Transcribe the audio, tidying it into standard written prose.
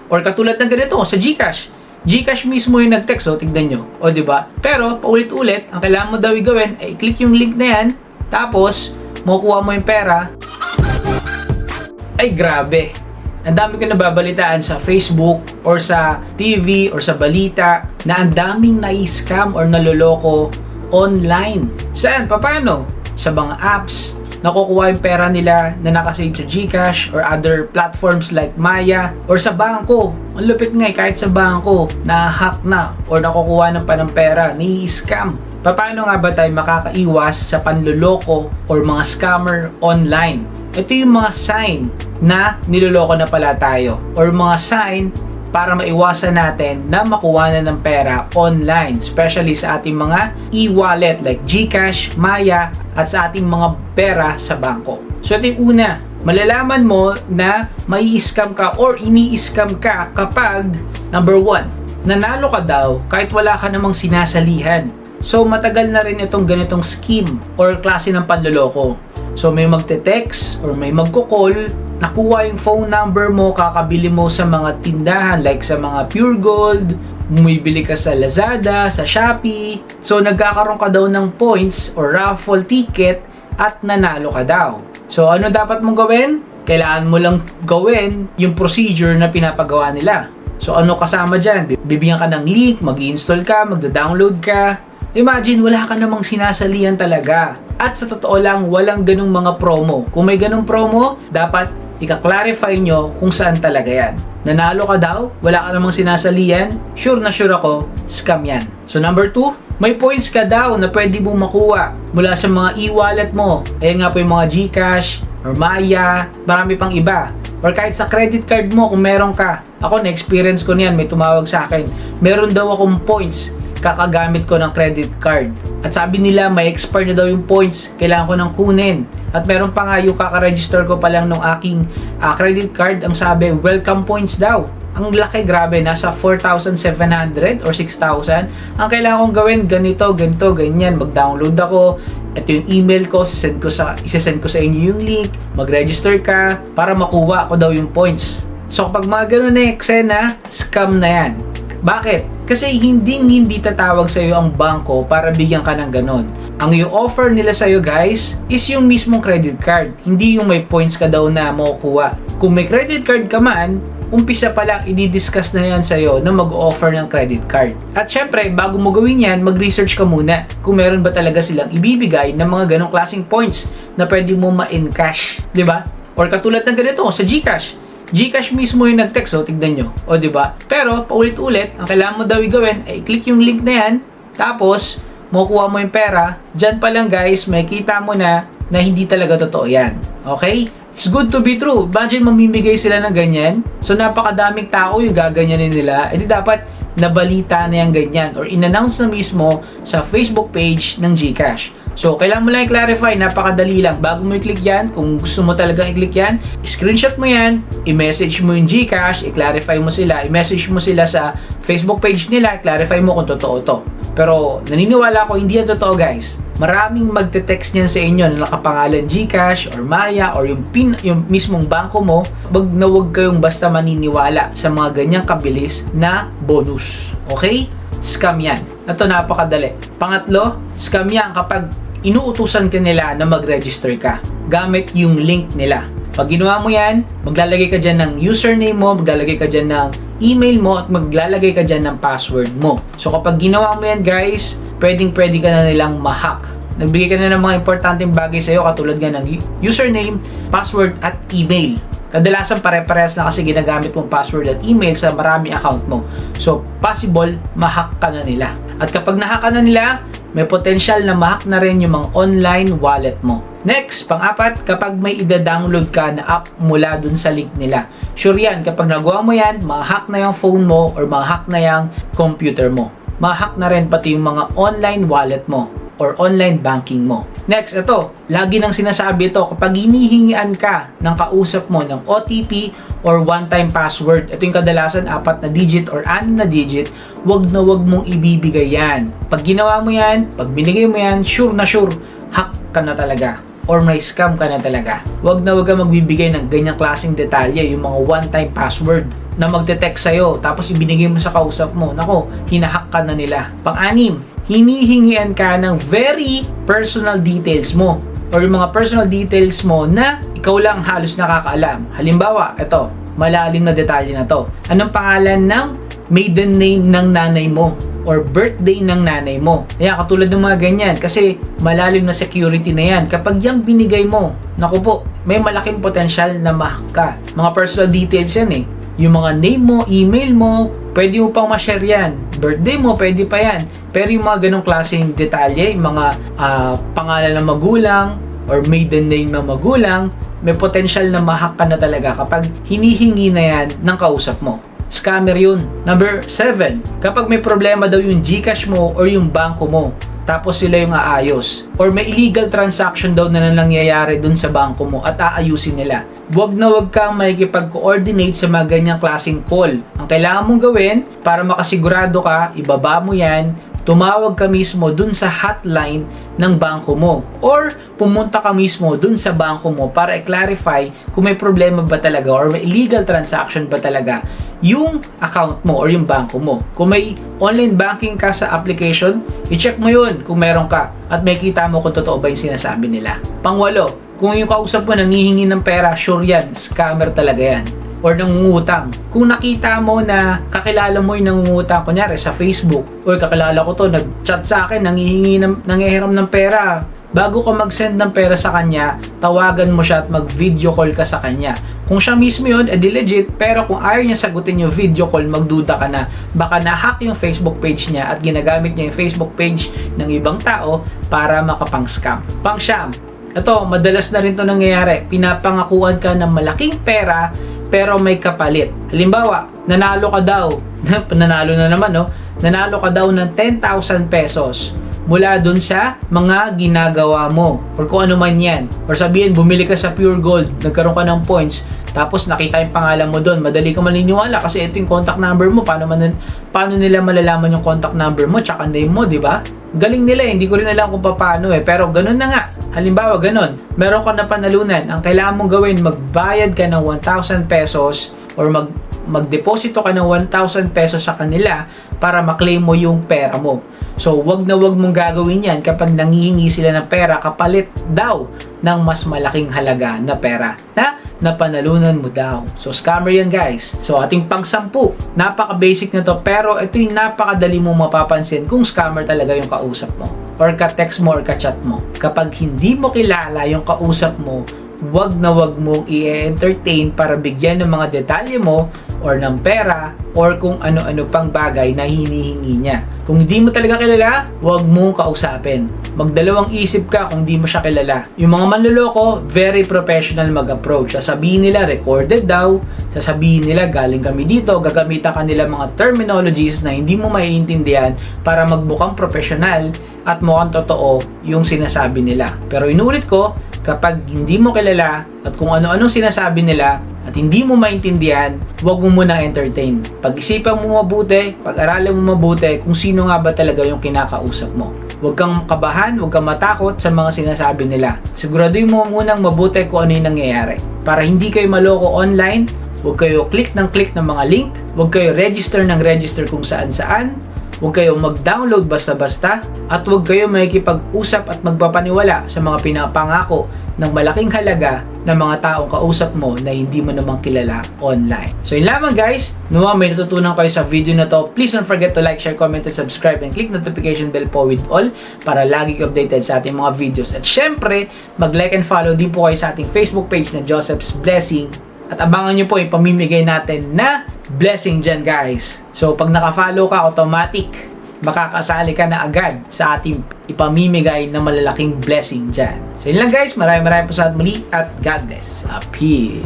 Or katulad ng ganito sa GCash. GCash mismo yung nag-text, tignan nyo. O, diba? Pero, paulit-ulit, ang kailangan mo daw i-gawin ay i-click yung link na yan, tapos, makukuha mo yung pera. Ay, grabe. Ang dami ko nababalitaan sa Facebook or sa TV or sa balita na ang daming na-scam or naloloko online. Saan? Paano? Sa mga apps, nakukuha yung pera nila na nakasave sa GCash or other platforms like Maya or sa bangko. Ang lupit nga kahit sa bangko, na-hack na or nakukuha ng pera, ni-scam. Paano nga ba tayo makakaiwas sa panloloko or mga scammer online? Ito yung mga sign na niloloko na pala tayo or mga sign para maiwasan natin na makuha na ng pera online, especially sa ating mga e-wallet like GCash, Maya at sa ating mga pera sa bangko. So ito yung una, malalaman mo na mai-scam ka or ini-scam ka kapag number 1, nanalo ka daw kahit wala ka namang sinasalihan. So matagal na rin itong ganitong scheme or klase ng panloloko. So may magte-text or may magko-call, nakuha yung phone number mo, kakabili mo sa mga tindahan like sa mga Pure Gold, bumibili ka sa Lazada, sa Shopee. So nagkakaroon ka daw ng points or raffle ticket at nanalo ka daw. So ano dapat mong gawin? Kailangan mo lang gawin yung procedure na pinapagawa nila. So ano kasama dyan? Bibigyan ka ng link, mag-install ka, magda-download ka. Imagine, wala ka namang sinasalihan talaga. At sa totoo lang, walang ganung mga promo. Kung may ganung promo, dapat ika-clarify nyo kung saan talaga yan. Nanalo ka daw, wala ka namang sinasalihan, sure na sure ako, scam yan. So number 2, may points ka daw na pwede mong makuha mula sa mga e-wallet mo. Ayan nga po yung mga GCash or Maya, marami pang iba. Or kahit sa credit card mo kung meron ka. Ako, na-experience ko niyan, may tumawag sa akin. Meron daw akong points kakagamit ko ng credit card. At sabi nila may expire na daw yung points, kailangan ko nang kunin. At meron pa nga yung kaka-register ko pa lang ng aking credit card, ang sabi welcome points daw. Ang laki, grabe, nasa 4,700 or 6,000. Ang kailangan kong gawin, ganito, ganyan. Mag-download ako. Ito yung email ko, isesend ko sa inyo yung link. Mag-register ka para makuha ko daw yung points. So kapag mga ganun na eksena, scam na yan. Bakit? Kasi hindi tatawag sa iyo ang bangko para bigyan ka ng ganon. Ang i-offer nila sa iyo, guys, is yung mismong credit card. Hindi yung may points ka daw na makukuha. Kung may credit card ka man, umpisa pa lang i-discuss na yan sa iyo na mag-offer ng credit card. At syempre, bago mo gawin yan, mag-research ka muna kung meron ba talaga silang ibibigay ng mga ganong klaseng points na pwede mo ma-encash, di ba? Or katulad ng ganito sa GCash. GCash mismo yung nag-text, tignan nyo. O, diba? Pero, paulit-ulit, ang kailangan mo daw i-gawin ay click yung link na yan, tapos, makukuha mo yung pera. Diyan pa lang, guys, makikita mo na hindi talaga totoo yan. Okay? It's good to be true. Imagine, mamimigay sila ng ganyan. So, napakadaming tao yung gaganyanin nila. E di dapat, nabalita na yung ganyan or in-announce na mismo sa Facebook page ng GCash. So, kailangan mo lang i-clarify, napakadali lang. Bago mo i-click yan, kung gusto mo talaga i-click yan, screenshot mo yan, i-message mo yung GCash, i-clarify mo sila, i-message mo sila sa Facebook page nila, i-clarify mo kung totoo to. Pero, naniniwala ako, hindi yan totoo, guys. Maraming magte-text niyan sa inyo na nakapangalan GCash or Maya or yung mismong bangko mo. Wag na wag kayong basta maniniwala sa mga ganyang kabilis na bonus. Okay? Scam yan. Ito, napakadali. Pangatlo, scam yan kapag inuutusan ka nila na mag-register ka gamit yung link nila. Pag ginawa mo yan, maglalagay ka dyan ng username mo, maglalagay ka dyan ng email mo, at maglalagay ka dyan ng password mo. So kapag ginawa mo yan, guys, pwede ka na nilang ma-hack. Nagbigay ka na ng mga importanteng bagay sa'yo katulad nga ng username, password, at email. Kadalasan pare-parehas na kasi ginagamit mong password at email sa marami account mo. So, possible, ma-hack ka na nila. At kapag na-hack ka na nila, may potential na ma-hack na rin yung mga online wallet mo. Next, pang-apat, kapag may ida-download ka na app mula dun sa link nila. Sure yan, kapag nagawa mo yan, ma-hack na yung phone mo or ma-hack na yung computer mo. Ma-hack na rin pati yung mga online wallet mo or online banking mo. Next, ito, lagi nang sinasabi ito, kapag hinihingian ka ng kausap mo ng OTP or one-time password, ito yung kadalasan 4 na digit or 6 na digit, wag na wag mong ibibigay yan. Pag ginawa mo yan, pag binigay mo yan, sure na sure, hack ka na talaga. or may scam ka na talaga. Huwag kang magbibigay ng ganyang klaseng detalye, yung mga one-time password na magte-text sa'yo tapos ibinigay mo sa kausap mo. Nako, hinahack ka na nila. Pang-anim, hinihingian ka ng very personal details mo or yung mga personal details mo na ikaw lang halos nakakaalam. Halimbawa, ito, malalim na detalye na to. Anong pangalan ng maiden name ng nanay mo or birthday ng nanay mo? Ayan, katulad ng mga ganyan kasi malalim na security na yan. Kapag yan binigay mo, naku po, may malaking potensyal na ma-hack ka. Mga personal details yan eh. Yung mga name mo, email mo, pwede mo pang ma-share yan. Birthday mo, pwede pa yan. Pero yung mga ganong klaseng detalye, yung mga pangalan ng magulang or maiden name ng magulang, may potensyal na ma-hack ka na talaga kapag hinihingi na yan ng kausap mo. Scammer yun. Number 7, kapag may problema daw yung GCash mo or yung bangko mo, tapos sila yung aayos, or may illegal transaction daw na nangyayari dun sa bangko mo at aayusin nila, huwag kang makikipag-coordinate sa mga ganyang klaseng call. Ang kailangan mong gawin para makasigurado ka, ibaba mo yan, tumawag ka mismo dun sa hotline ng bangko mo or pumunta ka mismo dun sa bangko mo para i-clarify kung may problema ba talaga or may illegal transaction ba talaga yung account mo or yung bangko mo. Kung may online banking ka sa application, i-check mo yun kung meron ka at makikita mo kung totoo ba yung sinasabi nila. Pang-8, kung yung kausap mo nanghihingi ng pera, sure yan, scammer talaga yan. Or nangungutang. Kung nakita mo na kakilala mo yung nangungutang, kunyari sa Facebook, or kakilala ko to, nag-chat sa akin, nangihiram ng pera, bago ka mag-send ng pera sa kanya, tawagan mo siya at mag-video call ka sa kanya. Kung siya mismo yun, edi legit, pero kung ayaw niya sagutin yung video call, magduda ka na. Baka na-hack yung Facebook page niya at ginagamit niya yung Facebook page ng ibang tao para makapang-scam. Pang-sham. Ito, madalas na rin to nangyayari. Pinapangakuan ka ng malaking pera pero may kapalit. Halimbawa, nanalo ka daw, nanalo na naman no, nanalo ka daw ng 10,000 pesos mula dun sa mga ginagawa mo or kung ano man yan. Or sabihin, bumili ka sa Pure Gold, nagkaroon ka ng points, tapos nakita yung pangalan mo dun, madali ka maliniwala kasi ito yung contact number mo. Paano nila malalaman yung contact number mo tsaka name mo, di ba? Galing nila, hindi ko rin alam kung paano pero ganun na nga. Halimbawa, ganun, meron ka na panalunan, ang kailangan mong gawin, magbayad ka ng 1,000 pesos or magdeposito ka ng 1,000 pesos sa kanila para maklaim mo yung pera mo. So, wag mong gagawin yan kapag nangihingi sila ng pera kapalit daw ng mas malaking halaga na pera na napanalunan mo daw. So, scammer yan guys. So, ating pang-10, napaka-basic na to pero ito yung napakadali mong mapapansin kung scammer talaga yung kausap mo or ka-text mo or ka-chat mo. Kapag hindi mo kilala yung kausap mo, wag mong i-entertain para bigyan ng mga detalye mo or ng pera or kung ano-ano pang bagay na hinihingi niya. Kung hindi mo talaga kilala, wag mong kausapin. Magdalawang isip ka kung hindi mo siya kilala. Yung mga manloloko, very professional mag-approach. Sasabihin nila recorded daw, sasabihin nila galing kami dito, gagamitan kanila mga terminologies na hindi mo maiintindihan para magbukang professional at mukhang totoo yung sinasabi nila. Pero inulit ko, kapag hindi mo kilala at kung ano-anong sinasabi nila at hindi mo maintindihan, huwag mo munang entertain. Pag-isipan mo mabuti, pag-aralan mo mabuti kung sino nga ba talaga yung kinakausap mo. Huwag kang kabahan, huwag kang matakot sa mga sinasabi nila. Siguraduhin mo munang mabuti kung ano yung nangyayari. Para hindi kayo maloko online, huwag kayo click ng mga link, huwag kayo register kung saan-saan, huwag kayong mag-download basta-basta at huwag kayong makikipag-usap at magpapaniwala sa mga pinapangako ng malaking halaga ng mga taong kausap mo na hindi mo namang kilala online. So yun lamang guys, nawa may natutunan kayo sa video na to. Please don't forget to like, share, comment, and subscribe and click notification bell po with all para lagi kayo updated sa ating mga videos. At syempre, mag-like and follow din po kayo sa ating Facebook page na Joseph's Blessing. At abangan nyo po yung pamimigay natin na blessing dyan guys. So pag naka-follow ka, automatic makakasali ka na agad sa ating ipamimigay na malalaking blessing dyan. So yun lang guys, maraming po sa muli at God bless. Peace.